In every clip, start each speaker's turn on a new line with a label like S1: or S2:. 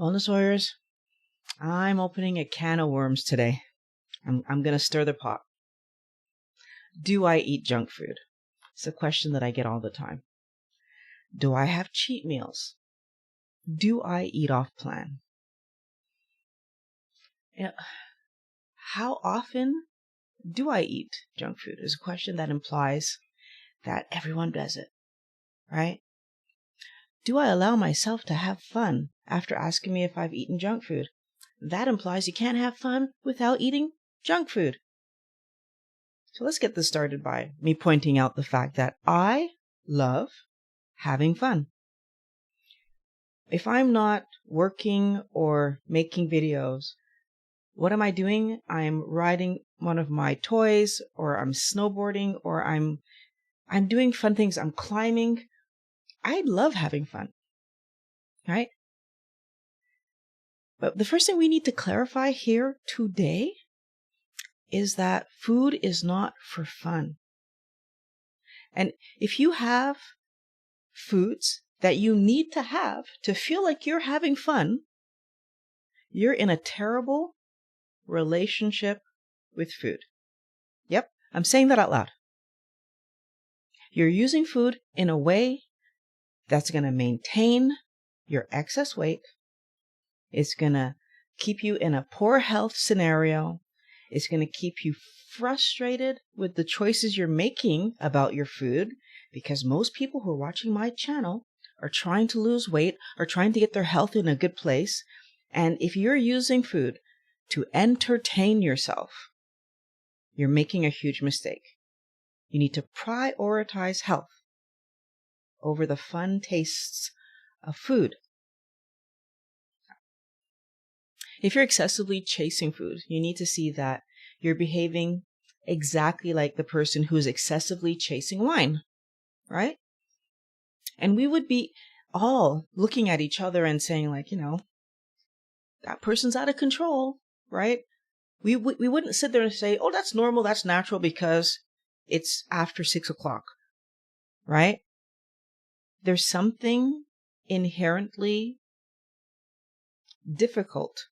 S1: Wellness Warriors, I'm opening a can of worms today. I'm going to stir the pot. Do I eat junk food? It's a question that I get all the time. Do I have cheat meals? Do I eat off plan? How often do I eat junk food? Is a question that implies that everyone does it, right? Do I allow myself to have fun after asking me if I've eaten junk food? That implies you can't have fun without eating junk food. So let's get this started by me pointing out the fact that I love having fun. If I'm not working or making videos, what am I doing? I'm riding one of my toys, or I'm snowboarding, or I'm doing fun things. I'm climbing. I love having fun, right? But the first thing we need to clarify here today is that food is not for fun. And if you have foods that you need to have to feel like you're having fun, you're in a terrible relationship with food. Yep, I'm saying that out loud. You're using food in a way that's going to maintain your excess weight. It's going to keep you in a poor health scenario. It's going to keep you frustrated with the choices you're making about your food, because most people who are watching my channel are trying to lose weight, are trying to get their health in a good place. And if you're using food to entertain yourself, you're making a huge mistake. You need to prioritize health over the fun tastes of food. If you're excessively chasing food, you need to see that you're behaving exactly like the person who is excessively chasing wine, right? And we would be all looking at each other and saying, like, that person's out of control, right? We wouldn't sit there and say, oh, that's normal, that's natural because it's after 6 o'clock, right? There's something inherently difficult.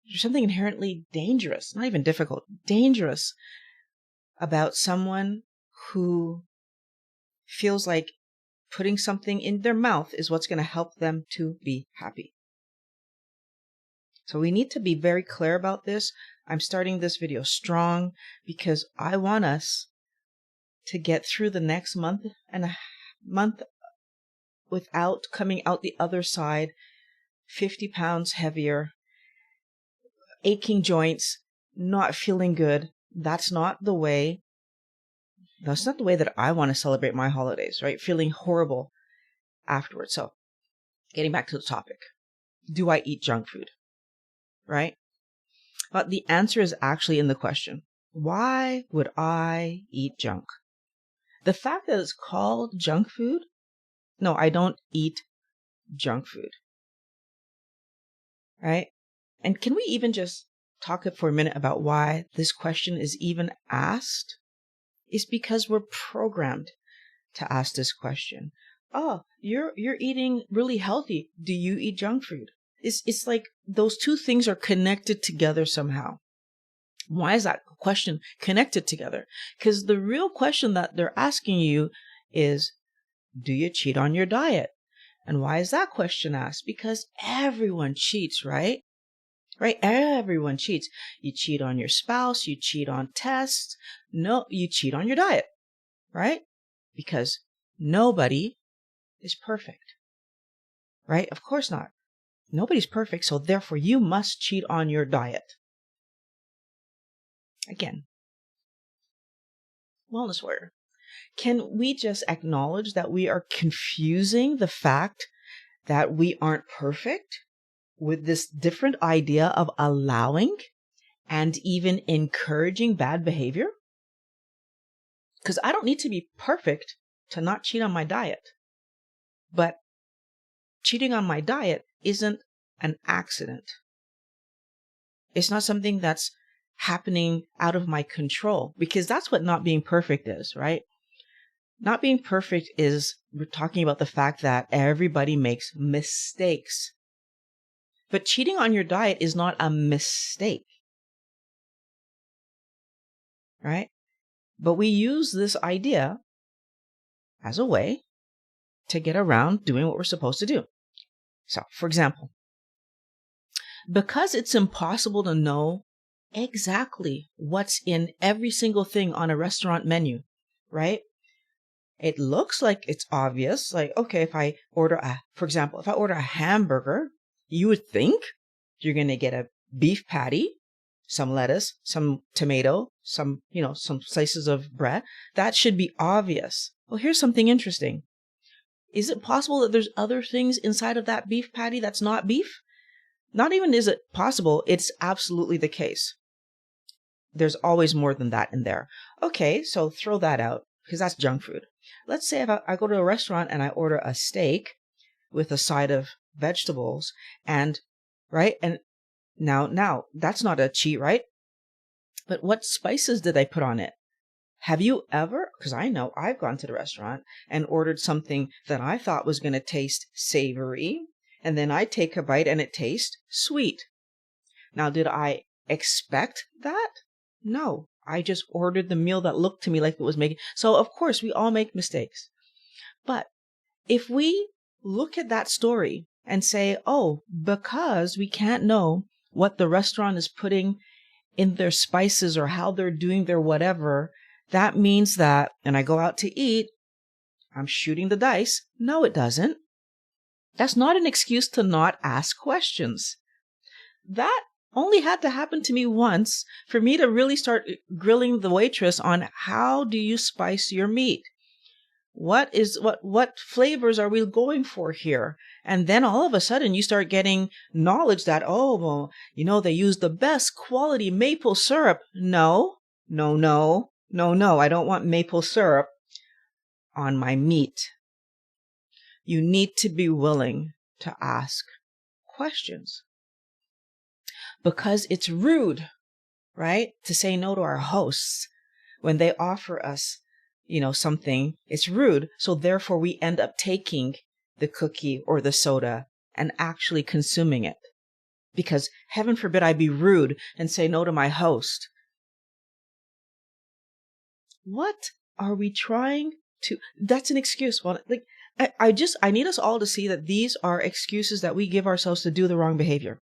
S1: There's something inherently dangerous, not even difficult, dangerous about someone who feels like putting something in their mouth is what's going to help them to be happy. So we need to be very clear about this. I'm starting this video strong because I want us to get through the next month and a month without coming out the other side 50 pounds heavier, aching joints, not feeling good. That's not the way that I want to celebrate my holidays, right? Feeling horrible afterwards. So getting back to the topic, do I eat junk food, right? But the answer is actually in the question. Why would I eat junk? The fact that it's called junk food, no, I don't eat junk food, right? And can we even just talk for a minute about why this question is even asked? It's because we're programmed to ask this question. Oh, you're eating really healthy. Do you eat junk food? It's like those two things are connected together somehow. Why is that question connected together? Because the real question that they're asking you is, do you cheat on your diet? And why is that question asked? Because everyone cheats, right? Right? Everyone cheats. You cheat on your spouse. You cheat on tests. No, you cheat on your diet, right? Because nobody is perfect, right? Of course not. Nobody's perfect. So therefore you must cheat on your diet. Again, Wellness Warrior, can we just acknowledge that we are confusing the fact that we aren't perfect with this different idea of allowing and even encouraging bad behavior? Because I don't need to be perfect to not cheat on my diet. But cheating on my diet isn't an accident. It's not something that's happening out of my control, because that's what not being perfect is, right? Not being perfect is, we're talking about the fact that everybody makes mistakes. But cheating on your diet is not a mistake, right? But we use this idea as a way to get around doing what we're supposed to do. So, for example, because it's impossible to know exactly what's in every single thing on a restaurant menu, right? It looks like it's obvious. Like, okay, if I order for example, if I order a hamburger, you would think you're going to get a beef patty, some lettuce, some tomato, some slices of bread. That should be obvious. Well, here's something interesting. Is it possible that there's other things inside of that beef patty that's not beef? Not even is it possible, it's absolutely the case. There's always more than that in there. Okay, so throw that out because that's junk food. Let's say if I go to a restaurant and I order a steak with a side of vegetables right? And now that's not a cheat, right? But what spices did I put on it? Have you ever, because I know I've gone to the restaurant and ordered something that I thought was going to taste savory, and then I take a bite and it tastes sweet. Now, did I expect that? No, I just ordered the meal that looked to me like it was making. So, of course, we all make mistakes. But if we look at that story and say, oh, because we can't know what the restaurant is putting in their spices or how they're doing their whatever, that means that, and I go out to eat, I'm shooting the dice. No, it doesn't. That's not an excuse to not ask questions. That only had to happen to me once for me to really start grilling the waitress on how do you spice your meat? What flavors are we going for here? And then all of a sudden you start getting knowledge that, oh, well, they use the best quality maple syrup. No, I don't want maple syrup on my meat. You need to be willing to ask questions. Because it's rude, right, to say no to our hosts when they offer us, something. It's rude. So therefore we end up taking the cookie or the soda and actually consuming it. Because heaven forbid I be rude and say no to my host. What are we trying to? That's an excuse. Well, I need us all to see that these are excuses that we give ourselves to do the wrong behavior,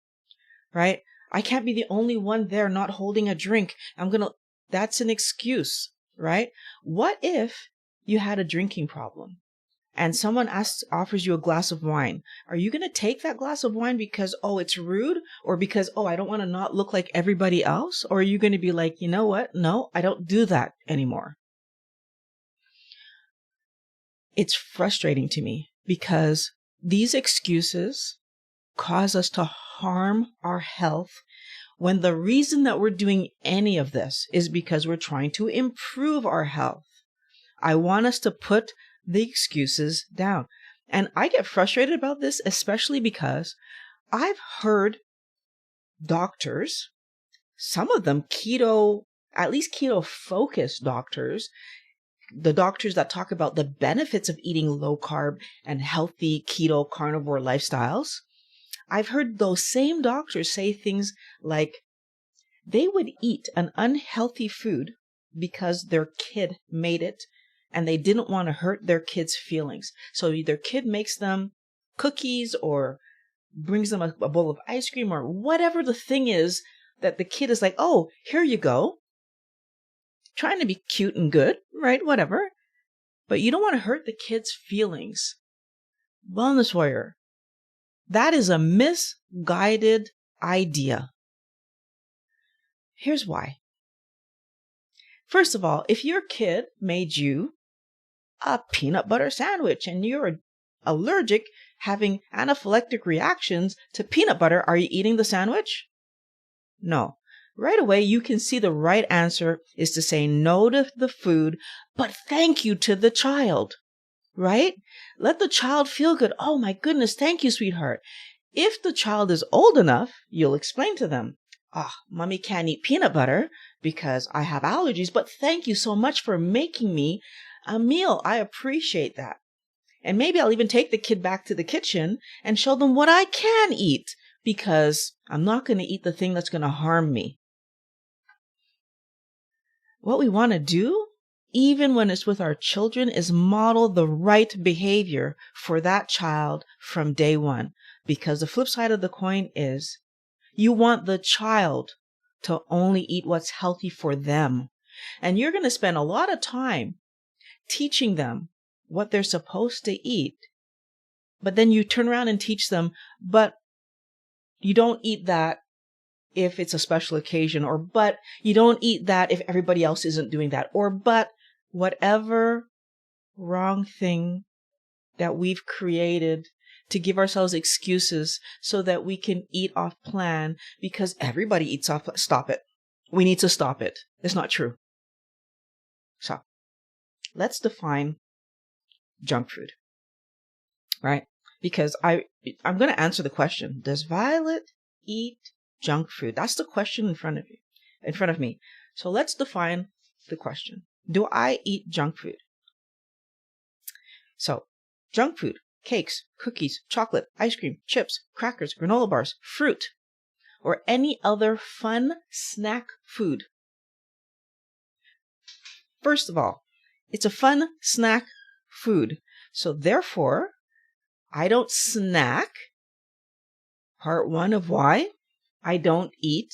S1: right? I can't be the only one there not holding a drink. That's an excuse, right? What if you had a drinking problem and someone offers you a glass of wine? Are you going to take that glass of wine because, oh, it's rude, or because, oh, I don't want to not look like everybody else? Or are you going to be like, you know what? No, I don't do that anymore. It's frustrating to me because these excuses cause us to harm our health when the reason that we're doing any of this is because we're trying to improve our health. I want us to put the excuses down. And I get frustrated about this, especially because I've heard doctors, some of them keto, at least keto-focused doctors, the doctors that talk about the benefits of eating low carb and healthy keto carnivore lifestyles. I've heard those same doctors say things like they would eat an unhealthy food because their kid made it and they didn't want to hurt their kid's feelings. So their kid makes them cookies or brings them a bowl of ice cream or whatever the thing is that the kid is like, oh, here you go. Trying to be cute and good, right? Whatever. But you don't want to hurt the kid's feelings. Wellness warrior, that is a misguided idea. Here's why. First of all, if your kid made you a peanut butter sandwich and you're allergic, having anaphylactic reactions to peanut butter, are you eating the sandwich? No. Right away, you can see the right answer is to say no to the food, but thank you to the child, right? Let the child feel good. Oh my goodness, thank you, sweetheart. If the child is old enough, you'll explain to them, mommy can't eat peanut butter because I have allergies, but thank you so much for making me a meal. I appreciate that. And maybe I'll even take the kid back to the kitchen and show them what I can eat because I'm not going to eat the thing that's going to harm me. What we want to do, even when it's with our children, is model the right behavior for that child from day one. Because the flip side of the coin is you want the child to only eat what's healthy for them. And you're going to spend a lot of time teaching them what they're supposed to eat. But then you turn around and teach them, but you don't eat that if it's a special occasion, or but you don't eat that if everybody else isn't doing that, or but whatever wrong thing that we've created to give ourselves excuses so that we can eat off plan because everybody eats off. Stop it. We need to stop it. It's not true. So let's define junk food, right? Because I'm going to answer the question, does Violet eat junk food? That's the question in front of me. So let's define the question. Do I eat junk food? So junk food, cakes, cookies, chocolate, ice cream, chips, crackers, granola bars, fruit, or any other fun snack food. First of all, it's a fun snack food. So therefore, I don't snack. Part one of why I don't eat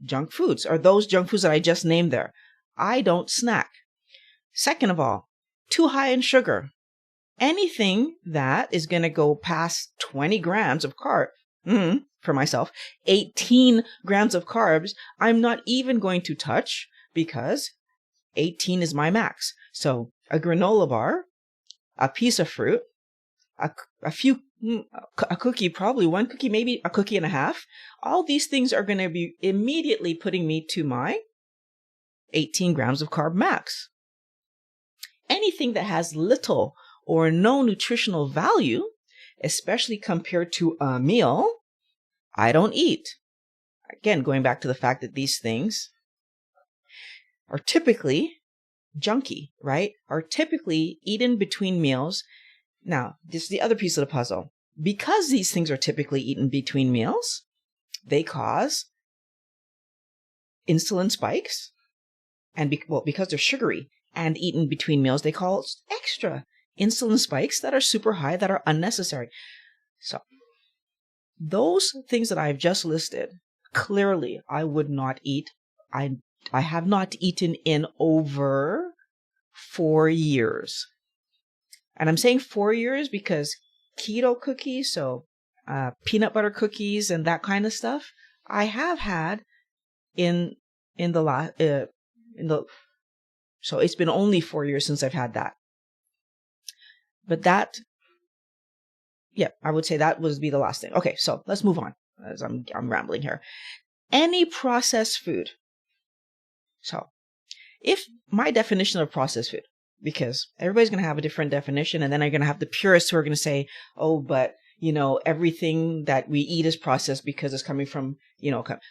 S1: junk foods, or those junk foods that I just named there. I don't snack. Second of all, too high in sugar. Anything that is going to go past 20 grams of carbs, for myself, 18 grams of carbs, I'm not even going to touch because 18 is my max. So a granola bar, a piece of fruit, a cookie, probably one cookie, maybe a cookie and a half. All these things are going to be immediately putting me to my 18 grams of carb max. Anything that has little or no nutritional value, especially compared to a meal, I don't eat. Again, going back to the fact that these things are typically junky, right? Are typically eaten between meals. Now, this is the other piece of the puzzle. Because these things are typically eaten between meals, they cause insulin spikes. And because they're sugary and eaten between meals, they cause extra insulin spikes that are super high, that are unnecessary. So those things that I've just listed, clearly I would not eat. I have not eaten in over 4 years. And I'm saying 4 years because keto cookies, so peanut butter cookies and that kind of stuff, I have had so it's been only 4 years since I've had that. But that, yeah, I would say that would be the last thing. Okay, so let's move on, as I'm rambling here. Any processed food. So if my definition of processed food, because everybody's going to have a different definition, and then I'm going to have the purists who are going to say, oh, but, everything that we eat is processed because it's coming from,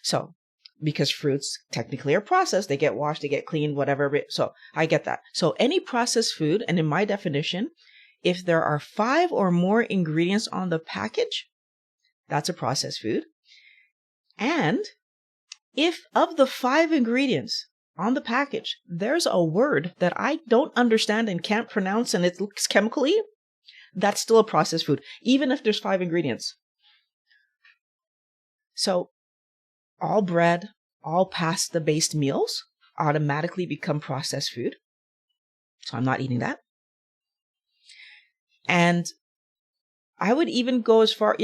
S1: so because fruits technically are processed, they get washed, they get cleaned, whatever. So I get that. So any processed food, and in my definition, if there are 5 or more ingredients on the package, that's a processed food. And if of the 5 ingredients on the package, there's a word that I don't understand and can't pronounce and it looks chemically, that's still a processed food, even if there's 5 ingredients. So all bread, all pasta-based meals automatically become processed food. So I'm not eating that. And I would even go as far,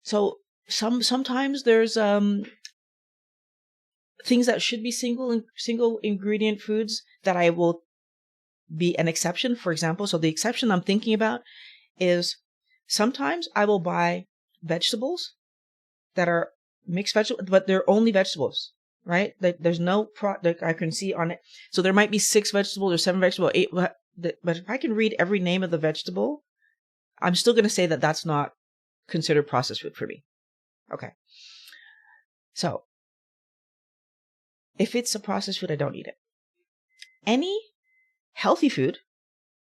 S1: so sometimes there's things that should be single ingredient foods that I will be an exception. For example, so the exception I'm thinking about is sometimes I will buy vegetables that are mixed vegetables, but they're only vegetables, right? There's no product I can see on it. So there might be 6 vegetables or 7 vegetables, 8, but if I can read every name of the vegetable, I'm still going to say that that's not considered processed food for me. Okay. So if it's a processed food, I don't eat it. Any healthy food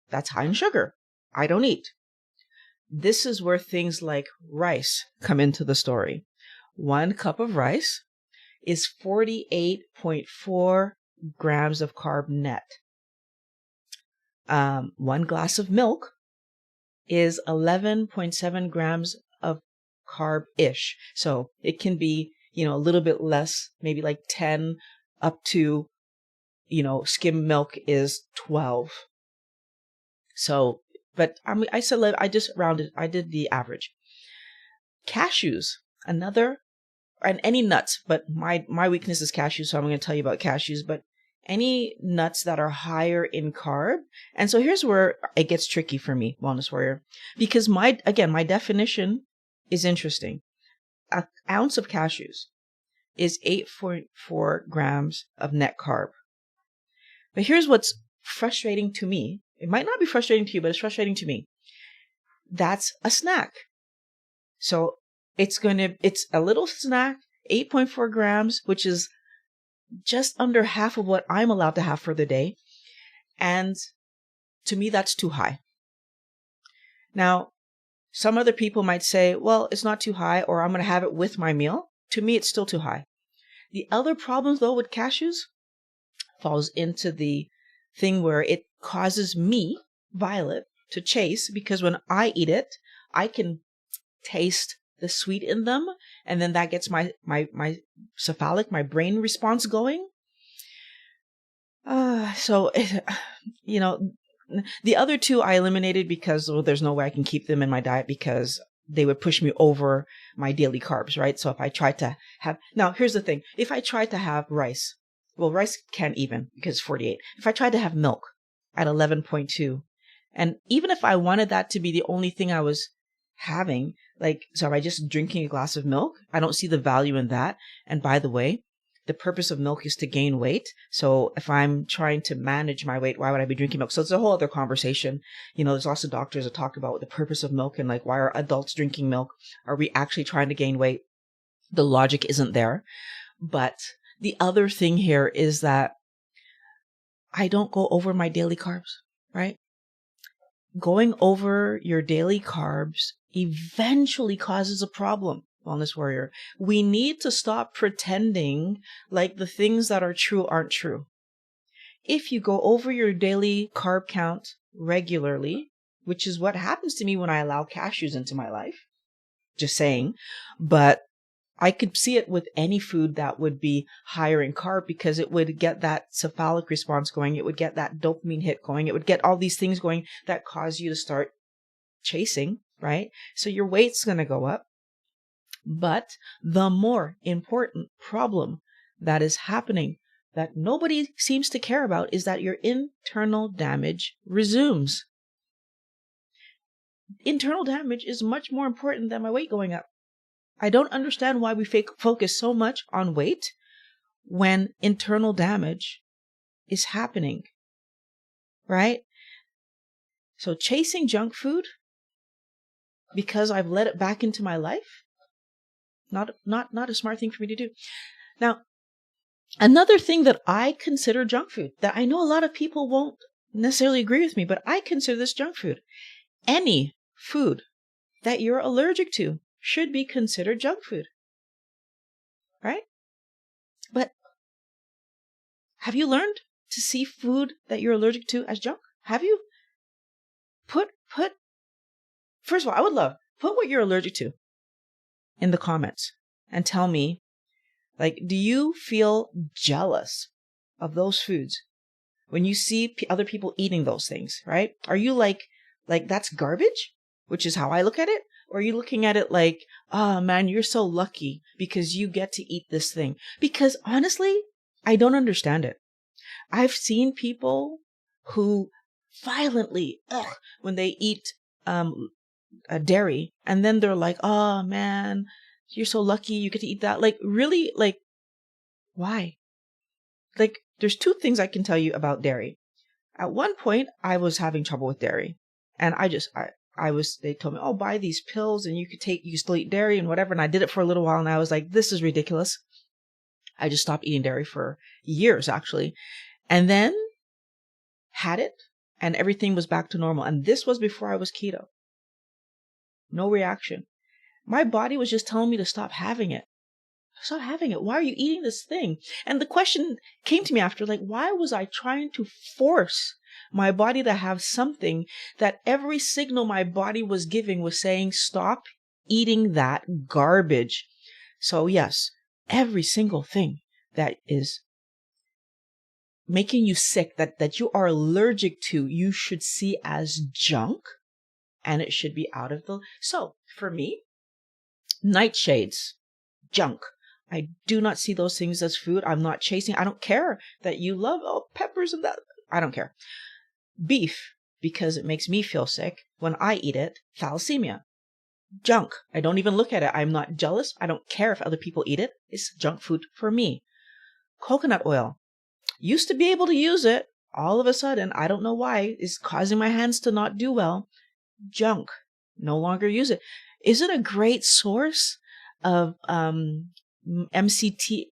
S1: that's high in sugar, I don't eat. This is where things like rice come into the story. 1 cup of rice is 48.4 grams of carb net. 1 glass of milk is 11.7 grams of carb-ish. So it can be, a little bit less, maybe like 10 up to, skim milk is 12. So, but I said, I just rounded, I did the average. Cashews, another, and any nuts, but my weakness is cashews, so I'm going to tell you about cashews, but any nuts that are higher in carb. And so here's where it gets tricky for me, Wellness Warrior, because my definition is interesting. An ounce of cashews is 8.4 grams of net carb. But here's what's frustrating to me. It might not be frustrating to you, but it's frustrating to me. That's a snack. So it's a little snack, 8.4 grams, which is just under half of what I'm allowed to have for the day. And to me, that's too high. Now, some other people might say, well, it's not too high, or I'm going to have it with my meal. To me, it's still too high. The other problem, though, with cashews falls into the thing where it causes me, Violet, to chase, because when I eat it, I can taste the sweet in them, and then that gets my cephalic, my brain response going. So, the other two I eliminated because there's no way I can keep them in my diet because they would push me over my daily carbs, right? So if I tried to have, now here's the thing, if I tried to have rice, well, rice can't even because it's 48. If I tried to have milk at 11.2, and even if I wanted that to be the only thing I was having, so am I just drinking a glass of milk? I don't see the value in that. And by the way, the purpose of milk is to gain weight. So if I'm trying to manage my weight, why would I be drinking milk? So it's a whole other conversation. There's also doctors that talk about the purpose of milk and why are adults drinking milk? Are we actually trying to gain weight? The logic isn't there. But the other thing here is that I don't go over my daily carbs, right? Going over your daily carbs eventually causes a problem, Wellness Warrior. We need to stop pretending like the things that are true aren't true. If you go over your daily carb count regularly, which is what happens to me when I allow cashews into my life, just saying, but I could see it with any food that would be higher in carb because it would get that cephalic response going. It would get that dopamine hit going. It would get all these things going that cause you to start chasing, right? So your weight's going to go up. But the more important problem that is happening that nobody seems to care about is that your internal damage resumes. Internal damage is much more important than my weight going up. I don't understand why we focus so much on weight when internal damage is happening, right? So chasing junk food because I've let it back into my life, not a smart thing for me to do. Now, another thing that I consider junk food that I know a lot of people won't necessarily agree with me, but I consider this junk food. Any food that you're allergic to should be considered junk food, right? But have you learned to see food that you're allergic to as junk? Have you? First of all, I would love, put what you're allergic to in the comments and tell me, do you feel jealous of those foods when you see other people eating those things, right? Are you like that's garbage, which is how I look at it? Or are you looking at it like, oh man, you're so lucky because you get to eat this thing? Because honestly, I don't understand it. I've seen people who violently, when they eat dairy, and then they're like, oh man, you're so lucky you get to eat that. Really, why? There's two things I can tell you about dairy. At one point, I was having trouble with dairy, and they told me, oh, buy these pills and you can still eat dairy and whatever. And I did it for a little while and I was like, this is ridiculous. I just stopped eating dairy for years, actually. And then had it and everything was back to normal. And this was before I was keto. No reaction. My body was just telling me to stop having it. Stop having it. Why are you eating this thing? And the question came to me after, like, why was I trying to force my body to have something that every signal my body was giving was saying, stop eating that garbage. So yes, every single thing that is making you sick, that you are allergic to, you should see as junk, and it should be out of the... So for me, nightshades, junk. I do not see those things as food. I'm not chasing. I don't care that you love peppers and that. I don't care. Beef, because it makes me feel sick. When I eat it, thalassemia. Junk. I don't even look at it. I'm not jealous. I don't care if other people eat it. It's junk food for me. Coconut oil. Used to be able to use it. All of a sudden, I don't know why, is causing my hands to not do well. Junk. No longer use it. Is it a great source of MCT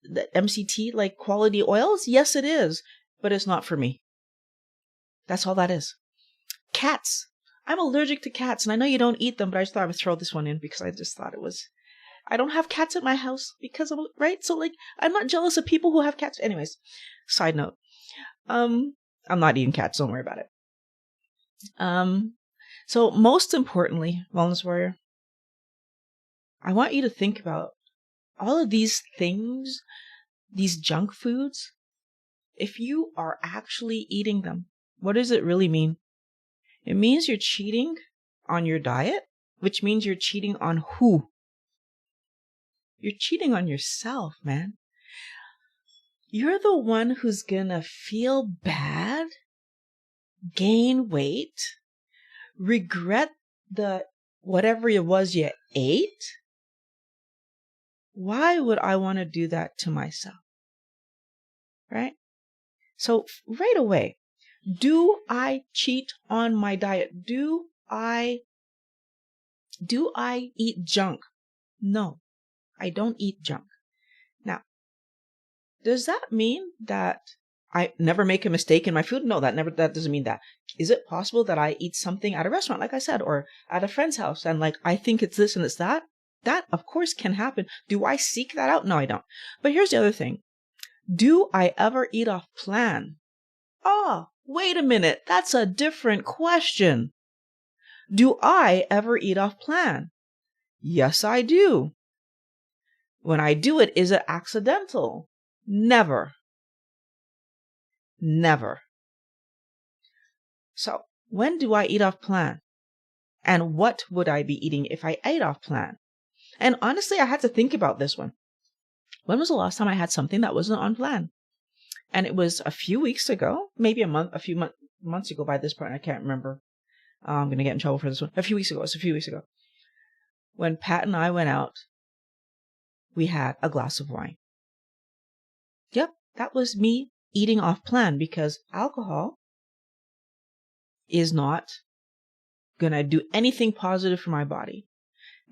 S1: like quality oils? Yes, it is, but it's not for me. That's all that is. Cats. I'm allergic to cats, and I know you don't eat them, but I just thought I would throw this one in because I just thought it was... I don't have cats at my house because of... Right? So, like, I'm not jealous of people who have cats. Anyways, side note. I'm not eating cats. Don't worry about it. So most importantly, Wellness Warrior, I want you to think about all of these things, these junk foods. If you are actually eating them, what does it really mean? It means you're cheating on your diet, which means you're cheating on who? You're cheating on yourself, man. You're the one who's gonna feel bad, gain weight, regret the whatever it was you ate. Why would I want to do that to myself? Right? So right away, do I cheat on my diet? Do I eat junk? No, I don't eat junk. Now, does that mean that I never make a mistake in my food? No, that doesn't mean that. Is it possible that I eat something at a restaurant, like I said, or at a friend's house, and like I think it's this and it's that? That, of course, can happen. Do I seek that out? No, I don't. But here's the other thing. Do I ever eat off plan? Oh, wait a minute. That's a different question. Do I ever eat off plan? Yes, I do. When I do it, is it accidental? Never. Never. So, when do I eat off plan? And what would I be eating if I ate off plan? And honestly, I had to think about this one. When was the last time I had something that wasn't on plan? And it was a few weeks ago, maybe a few months ago by this point. I can't remember. I'm going to get in trouble for this one. It was a few weeks ago. When Pat and I went out, we had a glass of wine. Yep, that was me eating off plan because alcohol is not going to do anything positive for my body.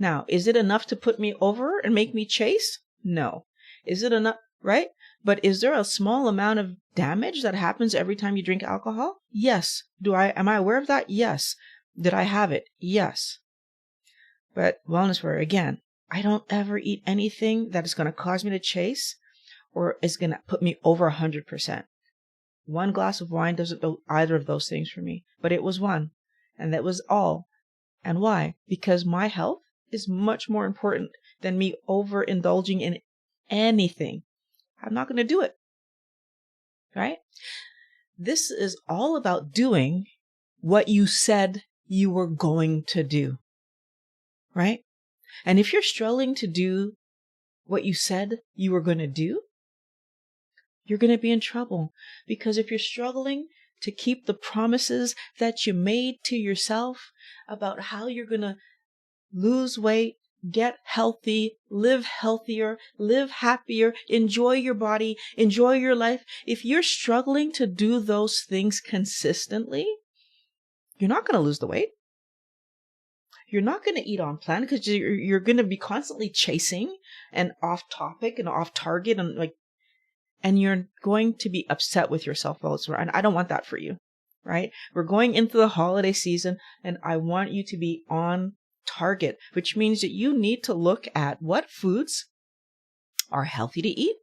S1: Now, is it enough to put me over and make me chase? No. Is it enough, right? But is there a small amount of damage that happens every time you drink alcohol? Yes. Am I aware of that? Yes. Did I have it? Yes. But Wellness Warrior, again, I don't ever eat anything that is going to cause me to chase or is going to put me over 100%. One glass of wine doesn't do either of those things for me, but it was one, and that was all. And why? Because my health is much more important than me overindulging in anything. I'm not going to do it. Right? This is all about doing what you said you were going to do. Right? And if you're struggling to do what you said you were going to do, you're going to be in trouble. Because if you're struggling to keep the promises that you made to yourself about how you're going to lose weight, get healthy, live healthier, live happier, enjoy your body, enjoy your life. If you're struggling to do those things consistently, you're not going to lose the weight. You're not going to eat on plan because you're going to be constantly chasing and off topic and off target and you're going to be upset with yourself also. And I don't want that for you, right? We're going into the holiday season and I want you to be on target, which means that you need to look at what foods are healthy to eat,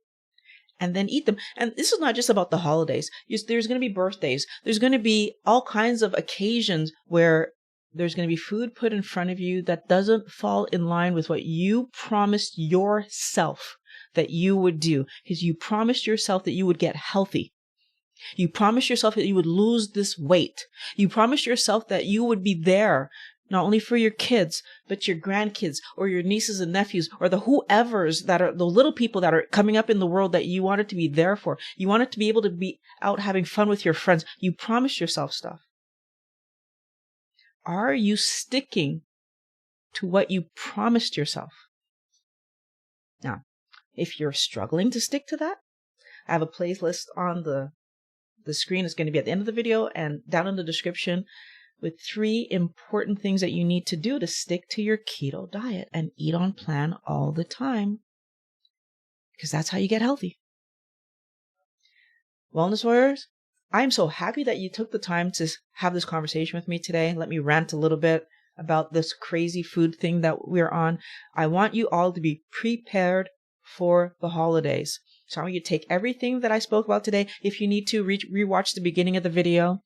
S1: and then eat them. And this is not just about the holidays. There's going to be birthdays. There's going to be all kinds of occasions where there's going to be food put in front of you that doesn't fall in line with what you promised yourself that you would do. Because you promised yourself that you would get healthy. You promised yourself that you would lose this weight. You promised yourself that you would be there, not only for your kids, but your grandkids or your nieces and nephews or the whoever's that are the little people that are coming up in the world that you wanted to be there for. You wanted to be able to be out having fun with your friends. You promised yourself stuff. Are you sticking to what you promised yourself? Now, if you're struggling to stick to that, I have a playlist on the screen. Is going to be at the end of the video and down in the description with 3 important things that you need to do to stick to your keto diet and eat on plan all the time. Because that's how you get healthy. Wellness warriors, I'm so happy that you took the time to have this conversation with me today. Let me rant a little bit about this crazy food thing that we're on. I want you all to be prepared for the holidays. So I want you to take everything that I spoke about today. If you need to, rewatch the beginning of the video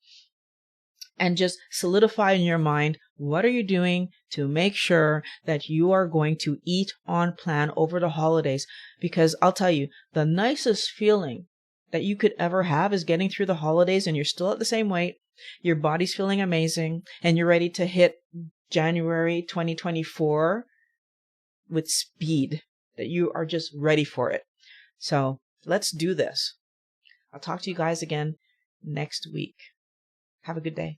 S1: and just solidify in your mind, what are you doing to make sure that you are going to eat on plan over the holidays? Because I'll tell you, the nicest feeling that you could ever have is getting through the holidays and you're still at the same weight, your body's feeling amazing, and you're ready to hit January 2024 with speed, that you are just ready for it. So let's do this. I'll talk to you guys again next week. Have a good day.